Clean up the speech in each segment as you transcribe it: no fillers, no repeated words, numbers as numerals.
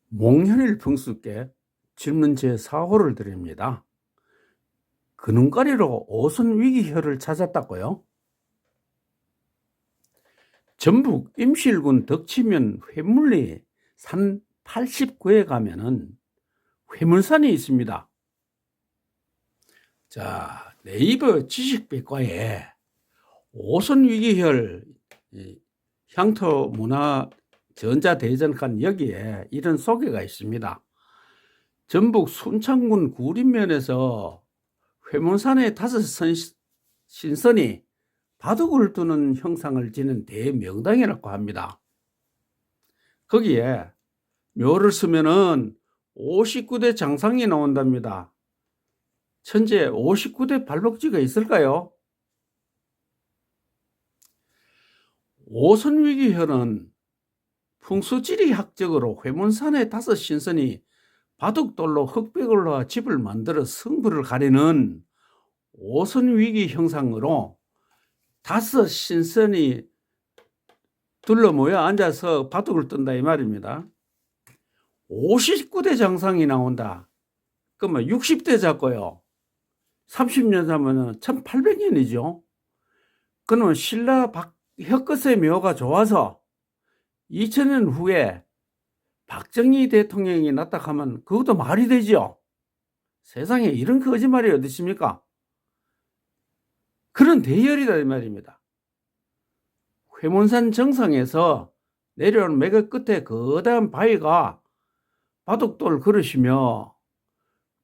몽현일 풍수께 질문 제4호를 드립니다. 그눈가리로 오손위기혈을 찾았다고요? 전북 임실군 덕치면 회물리 산 89에 가면은 회물산이 있습니다. 자, 네이버 지식백과에 오손위기혈 향토 문화 전자대전간 여기에 이런 소개가 있습니다. 전북 순창군 구림면에서 회문산의 5 신선이 바둑을 두는 형상을 지닌 대명당이라고 합니다. 거기에 묘를 쓰면은 59대 장상이 나온답니다. 천재 59대 발록지가 있을까요? 오손위기혈은 풍수지리학적으로 회문산의 5 신선이 바둑돌로 흑백을로 집을 만들어 승부를 가리는 오손위기 형상으로 5 신선이 둘러 모여 앉아서 바둑을 뜬다 이 말입니다. 59대 장상이 나온다. 그러면 60대 잡고요. 30년 잡으면 1800년이죠. 그러면 신라 혀끝의 묘가 좋아서 2000년 후에 박정희 대통령이 나타나면 그것도 말이 되죠. 세상에 이런 거짓말이 어디 있습니까? 그런 대열이다 이 말입니다. 회문산 정상에서 내려오는 매그 끝에 거대한 바위가 바둑돌 그릇이며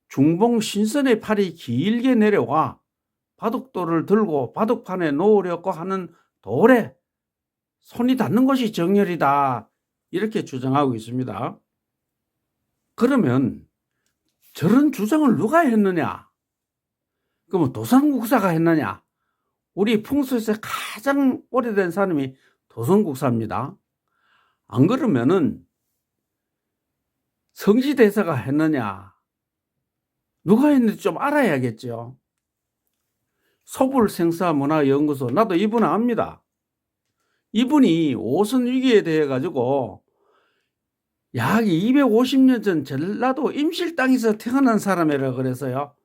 중봉 신선의 팔이 길게 내려와 바둑돌을 들고 바둑판에 놓으려고 하는 돌에 손이 닿는 것이 정열이다 이렇게 주장하고 있습니다. 그러면 저런 주장을 누가 했느냐? 그러면 도선국사가 했느냐? 우리 풍수에서 가장 오래된 사람이 도선국사입니다. 안 그러면은 성지대사가 했느냐? 누가 했는지 좀 알아야겠죠. 소불생사문화연구소, 나도 이분 압니다. 이분이 오손위기에 대해 가지고 약 250년 전 전라도 임실 땅에서 태어난 사람이라 그래서요.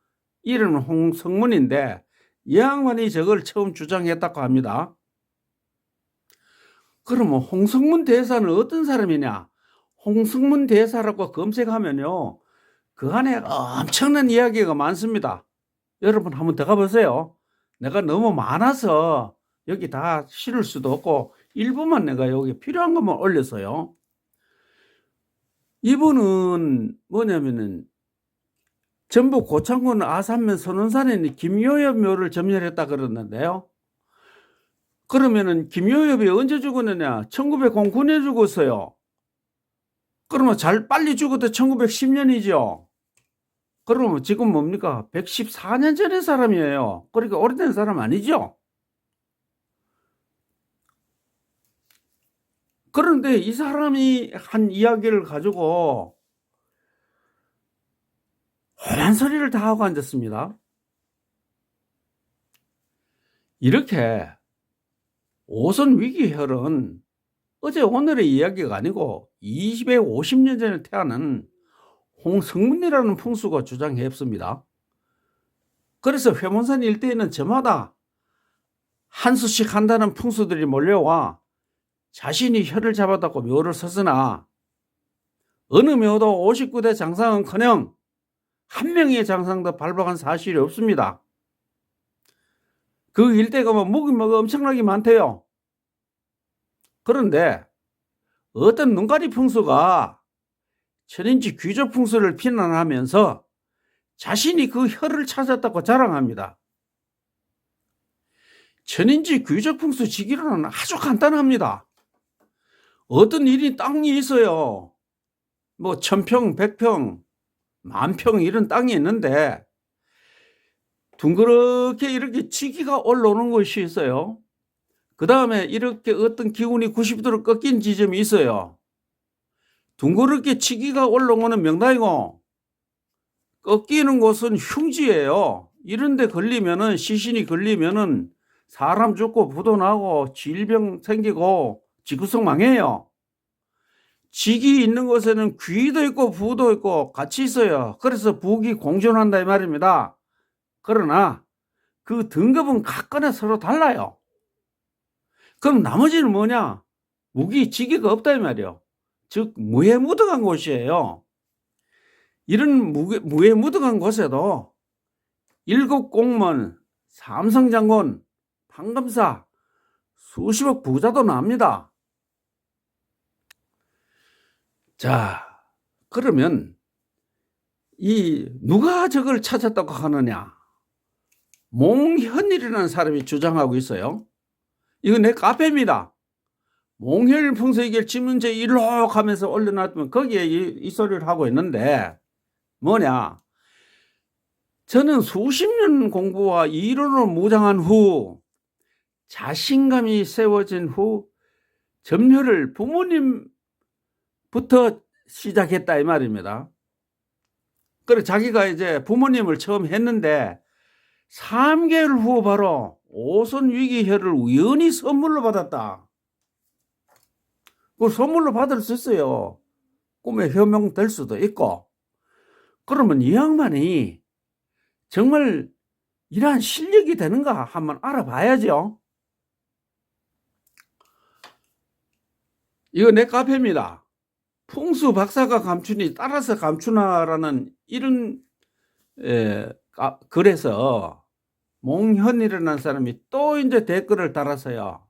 이름은 홍성문인데 이 양반이 저걸 처음 주장했다고 합니다. 그러면 홍성문 대사는 어떤 사람이냐? 홍성문 대사라고 검색하면요. 그 안에 엄청난 이야기가 많습니다. 여러분 한번 들어가 보세요. 내가 너무 많아서 여기 다 실을 수도 없고 일부만 내가 여기 필요한 것만 올렸어요. 이분은 뭐냐면은 전북 고창군 아산면 선원산에 있는 김요엽 묘를 점령했다 그러는데요. 그러면은 김요엽이 언제 죽었느냐? 1909년에 죽었어요. 그러면 빨리 죽어도 1910년이죠. 그러면 지금 뭡니까? 114년 전의 사람이에요. 그러니까 오래된 사람 아니죠? 그런데 이 사람이 한 이야기를 가지고 험한 소리를 다 하고 앉았습니다. 이렇게 오손위기혈은 어제 오늘의 이야기가 아니고 250년 전에 태어난 홍성문이라는 풍수가 주장했습니다. 그래서 회문산 일대에는 저마다 한 수씩 한다는 풍수들이 몰려와 자신이 혀를 잡았다고 묘를 섰으나 어느 묘도 59대 장상은커녕 한 명의 장상도 발박한 사실이 없습니다. 그 일대가 묵인묘가 엄청나게 많대요. 그런데 어떤 눈가리 풍수가 천인지 귀족 풍수를 비난하면서 자신이 그 혀를 찾았다고 자랑합니다. 천인지 귀족 풍수 지기로는 아주 간단합니다. 어떤 일이 땅이 있어요. 1000평, 100평, 10,000평 이런 땅이 있는데 둥그렇게 이렇게 지기가 올라오는 것이 있어요. 그 다음에 이렇게 어떤 기운이 90도로 꺾인 지점이 있어요. 둥그렇게 지기가 올라오는 명당이고 꺾이는 곳은 흉지예요. 이런 데 걸리면은 시신이 걸리면은 사람 죽고 부도 나고 질병 생기고 지구성 망해요. 직이 있는 곳에는 귀도 있고 부도 있고 같이 있어요. 그래서 부귀 공존한다 이 말입니다. 그러나 그 등급은 각각에 서로 달라요. 그럼 나머지는 뭐냐? 무기, 직위가 없다 이 말이에요. 즉 무해무득한 곳이에요. 이런 무해무득한 곳에도 7공무원, 삼성장군, 판검사, 수십억 부자도 납니다. 자, 그러면 누가 저걸 찾았다고 하느냐? 몽현일이라는 사람이 주장하고 있어요. 이거 내 카페입니다. 몽현일 풍수해결 지문제 1록 하면서 올려놨으면 거기에 이 소리를 하고 있는데 뭐냐? 저는 수십 년 공부와 이론으로 무장한 후 자신감이 세워진 후 점유를 부모님부터 시작했다 이 말입니다. 그래 자기가 이제 부모님을 처음 했는데 3개월 후 바로 오손위기혈을 우연히 선물로 받았다. 그 선물로 받을 수 있어요. 꿈에 효명될 수도 있고. 그러면 이 양반이 정말 이러한 실력이 되는가 한번 알아봐야죠. 이거 내 카페입니다. 풍수 박사가 감추니 따라서 감추나라는 이런 글에서 몽현이라는 사람이 또 이제 댓글을 달아서요.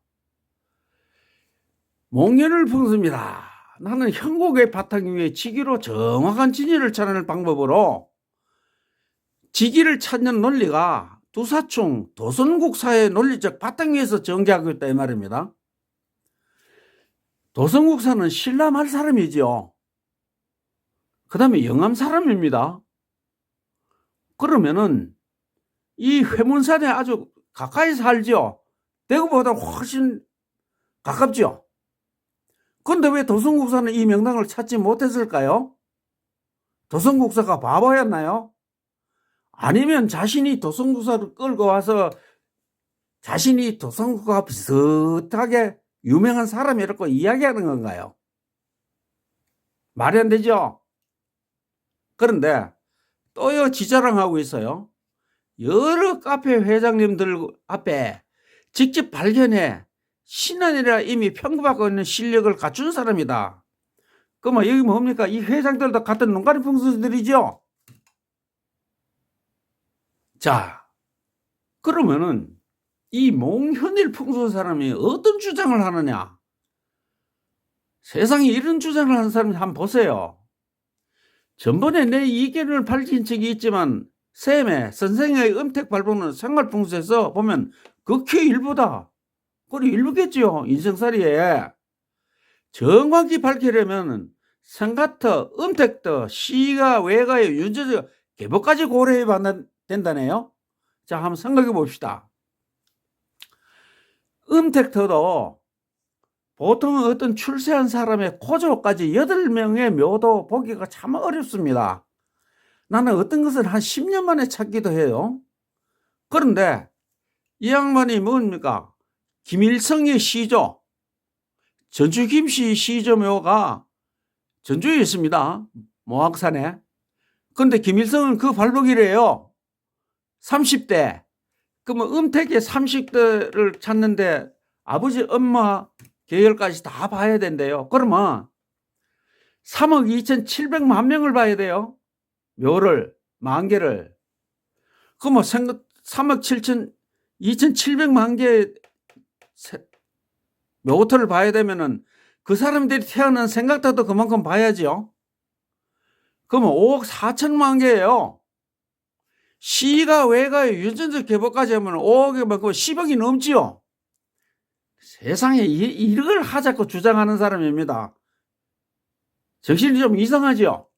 몽현을 풍수입니다. 나는 형곡의 바탕 위에 직위로 정확한 진위를 찾는 방법으로 직위를 찾는 논리가 두사충 도선국사의 논리적 바탕 위에서 전개하고 있다 이 말입니다. 도선국사는 신라말 사람이지요. 그 다음에 영암 사람입니다. 그러면은 이 회문산에 아주 가까이 살죠. 대구보다 훨씬 가깝죠. 그런데 왜 도선국사는 이 명당을 찾지 못했을까요? 도선국사가 바보였나요? 아니면 자신이 도선국사를 끌고 와서 자신이 도선국사와 비슷하게 유명한 사람이라고 이야기하는 건가요? 말이 안 되죠? 그런데 또요 지자랑하고 있어요. 여러 카페 회장님들 앞에 직접 발견해 신안이라 이미 평가받고 있는 실력을 갖춘 사람이다. 그러면 여기 뭡니까? 이 회장들도 같은 농가리 풍수들이죠. 자, 그러면은 이 몽현일 풍수 사람이 어떤 주장을 하느냐? 세상에 이런 주장을 하는 사람이 한번 보세요. 전번에 내 의견을 밝힌 적이 있지만 선생의 음택 발본은 생활풍수에서 보면 극히 일부다. 그리고 일부겠지요. 인생살이에. 정확히 밝히려면 생가터, 음택터, 시가, 외가의 윤저적 계보까지 고려해봐야 된다네요. 자, 한번 생각해 봅시다. 음택터도 보통 어떤 출세한 사람의 고조까지 8명의 묘도 보기가 참 어렵습니다. 나는 어떤 것을 한 10년 만에 찾기도 해요. 그런데 이 양반이 뭡니까? 김일성의 시조, 전주 김씨 시조묘가 전주에 있습니다. 모악산에. 그런데 김일성은 그 발복이래요. 30대. 그러면 음택의 30대를 찾는데 아버지, 엄마 계열까지 다 봐야 된대요. 그러면 3억 2,700만 명을 봐야 돼요. 묘를, 만개를. 그러면 3억 2,700만 개의 묘토를 봐야 되면은 그 사람들이 태어난 생각도 그만큼 봐야죠. 그러면 5억 4천만 개예요. 시가 외가의 유전적 계보까지 하면 5억이 맞고 10억이 넘지요. 세상에 이걸 하자고 주장하는 사람입니다. 정신이 좀 이상하죠.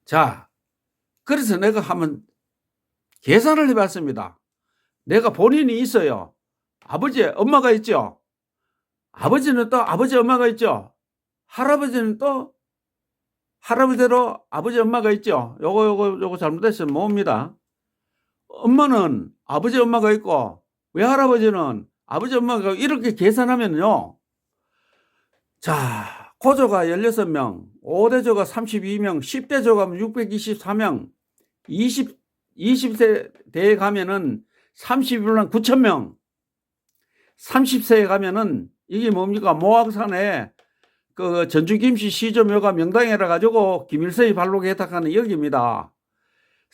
자, 그래서 내가 한번 계산을 해봤습니다. 내가 본인이 있어요. 아버지, 엄마가 있죠. 아버지는 또 아버지, 엄마가 있죠. 할아버지는 또 할아버지대로 아버지, 엄마가 있죠. 요거 잘못했으면 뭡니다. 엄마는 아버지, 엄마가 있고 외할아버지는 아버지, 엄마가 이렇게 계산하면요. 자, 고조가 16명, 5대조가 32명, 10대조가 624명, 20세대에 가면은 31만 9천 명, 30세에 가면은 이게 뭡니까? 모악산에 그 전주김씨 시조묘가 명당이라 가지고 김일성이 발록에 해당하는 여기입니다.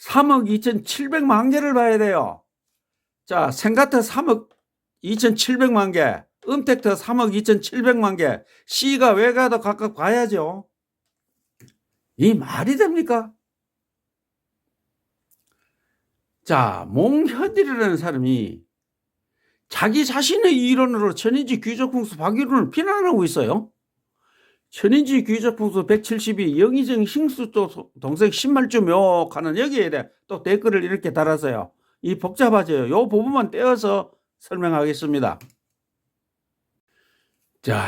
3억 2,700만 개를 봐야 돼요. 자, 생가터 3억 2,700만 개, 음택터 3억 2,700만 개, 시가 외가도 각각 봐야죠. 이 말이 됩니까? 자, 몽현일이라는 사람이 자기 자신의 이론으로 천인지 귀족풍수 박유론을 비난하고 있어요. 천인지 귀족풍수 172 영의정 싱수조 동생 신말주 묘하는 여기에 대해 또 댓글을 이렇게 달았어요. 이 복잡하죠. 요 부분만 떼어서 설명하겠습니다. 자,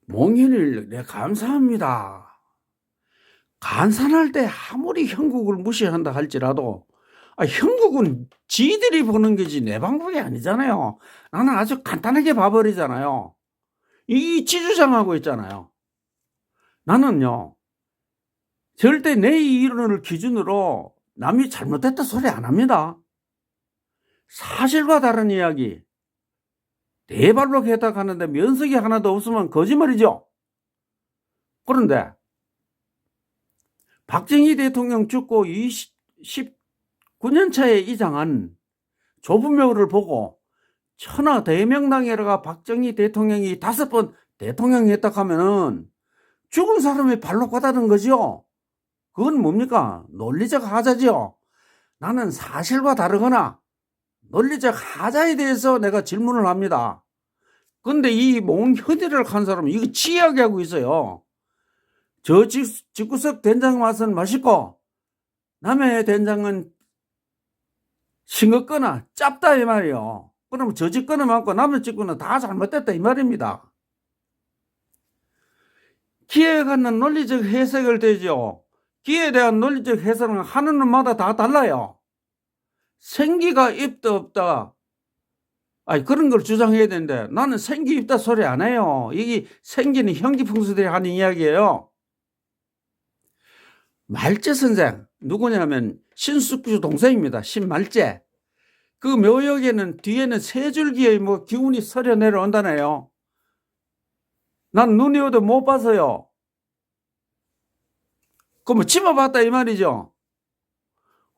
몽현일 네 감사합니다. 간산할 때 아무리 형국을 무시한다 할지라도 형국은 지들이 보는 거지 내 방법이 아니잖아요. 나는 아주 간단하게 봐버리잖아요. 이 지주장하고 있잖아요. 나는요 절대 내 이론을 기준으로 남이 잘못됐다 소리 안 합니다. 사실과 다른 이야기 대발로 해석하는데 면석이 하나도 없으면 거짓말이죠. 그런데 박정희 대통령 죽고 19년 차에 이장한 조분묘를 보고 천하대명당에다가 박정희 대통령이 5번 대통령이 했다 하면은 죽은 사람이 발록받다는 거죠. 그건 뭡니까? 논리적 하자죠. 나는 사실과 다르거나 논리적 하자에 대해서 내가 질문을 합니다. 근데 이 몽현이를 한 사람은 이거 치이하게 하고 있어요. 저 집구석 된장 맛은 맛있고 남의 된장은 싱겁거나 짭다 이 말이요. 그러면 저 집 거는 많고 남의 집 거는 다 잘못됐다 이 말입니다. 기회에 갖는 논리적 해석을 되죠. 기회에 대한 논리적 해석은 하는 놈마다 다 달라요. 생기가 있다 없다 그런 걸 주장해야 되는데 나는 생기 있다 소리 안 해요. 이게 생기는 형기풍수들이 하는 이야기예요. 말재 선생 누구냐면 신숙주 동생입니다. 신말재. 그 묘역에는 뒤에는 세 줄기의 기운이 서려 내려온다네요. 난 눈이 어도 못 봐서요. 그럼 집어봤다 이 말이죠.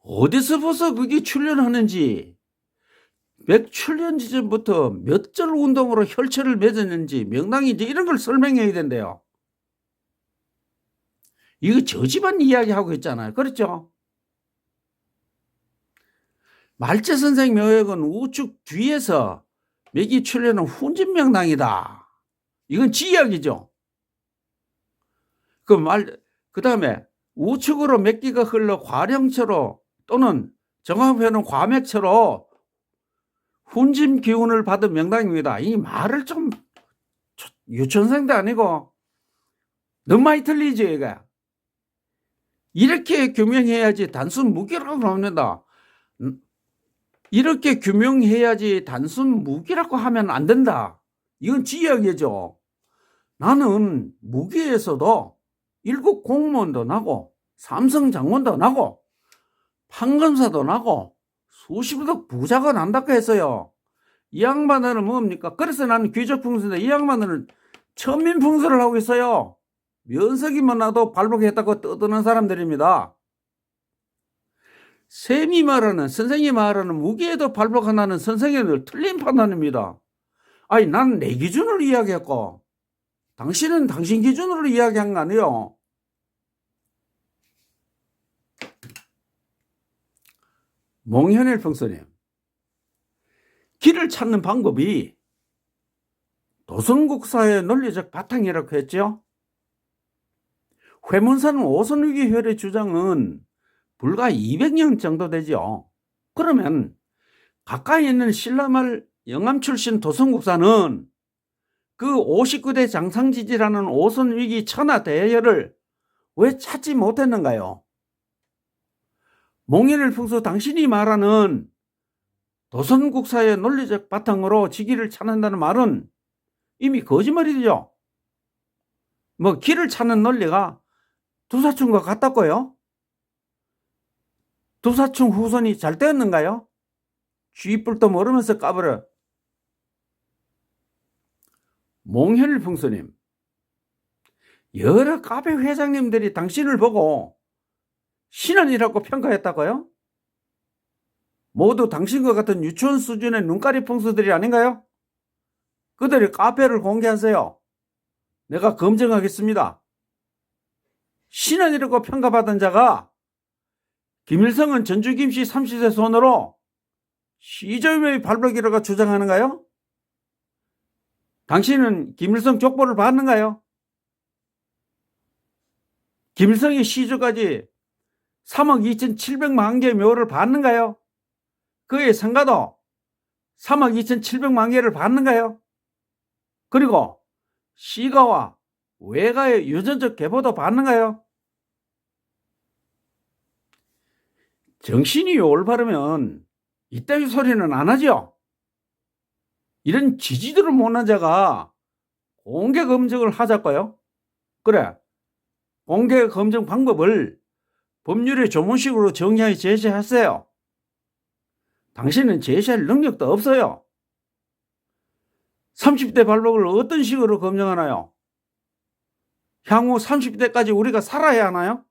어디서 벌써 그게 출현하는지 몇 출현 지점부터 몇 절 운동으로 혈체를 맺었는지 명당인지 이런 걸 설명해야 된대요. 이거 저 집안 이야기하고 있잖아요. 그렇죠? 말재 선생 묘역은 우측 뒤에서 맥이 출현한 훈진명당이다. 이건 지 이야기죠. 그 다음에 우측으로 맥기가 흘러 과령처로 또는 정확히는 과맥처로 훈진 기운을 받은 명당입니다. 이 말을 좀 유치원생도 아니고 너무 많이 틀리죠. 얘가. 이렇게 규명해야지 단순 무기라고 나옵니다. 이렇게 규명해야지 단순 무기라고 하면 안 된다. 이건 지 이야기죠. 나는 무기에서도 1급 공무원도 나고 삼성 장관도 나고 판검사도 나고 수십억 부자가 난다고 했어요. 이 양반들은 뭡니까? 그래서 나는 귀족풍수인데 이 양반들은 천민풍수를 하고 있어요. 면석이만 나도 발록했다고 떠드는 사람들입니다. 쌤이 말하는 선생이 말하는 무기에도 발록한다는 선생님들 틀린 판단입니다. 난 내 기준으로 이야기했고 당신은 당신 기준으로 이야기한 거 아니에요. 몽현일 평선님 길을 찾는 방법이 도성국사의 논리적 바탕이라고 했죠. 회문사는 오선위기혈의 주장은 불과 200년 정도 되죠. 그러면 가까이 있는 신라말 영암 출신 도성국사는 그 59대 장상지지라는 오선위기 천하대열을 왜 찾지 못했는가요? 몽현일 풍수 당신이 말하는 도선국사의 논리적 바탕으로 지기를 찾는다는 말은 이미 거짓말이죠. 뭐 길을 찾는 논리가 두사층과 같았고요. 두사층 후손이 잘 되었는가요? 쥐뿔도 모르면서 까불어. 몽현일풍수님, 여러 카페 회장님들이 당신을 보고 신원이라고 평가했다고요? 모두 당신과 같은 유치원 수준의 눈가리 풍수들이 아닌가요? 그들의 카페를 공개하세요. 내가 검증하겠습니다. 신원이라고 평가받은 자가 김일성은 전주 김씨 30세 손으로 시조임의 발록이라고 주장하는가요? 당신은 김일성 족보를 봤는가요? 김일성의 시조까지 3억 2,700만 개의 묘를 봤는가요? 그의 성가도 3억 2,700만 개를 봤는가요? 그리고 시가와 외가의 유전적 계보도 봤는가요? 정신이 올바르면 이따위 소리는 안 하죠. 이런 지지도를 못한 자가 공개 검증을 하자고요? 그래, 공개 검증 방법을 법률의 조문식으로 정리하여 제시하세요. 당신은 제시할 능력도 없어요. 30대 발록을 어떤 식으로 검증하나요? 향후 30대까지 우리가 살아야 하나요?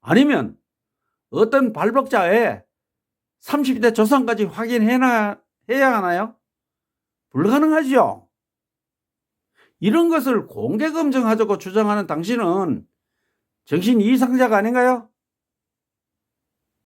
아니면 어떤 발록자의 30대 조상까지 확인해야 하나요? 불가능하죠. 이런 것을 공개 검증하자고 주장하는 당신은 정신 이상자가 아닌가요?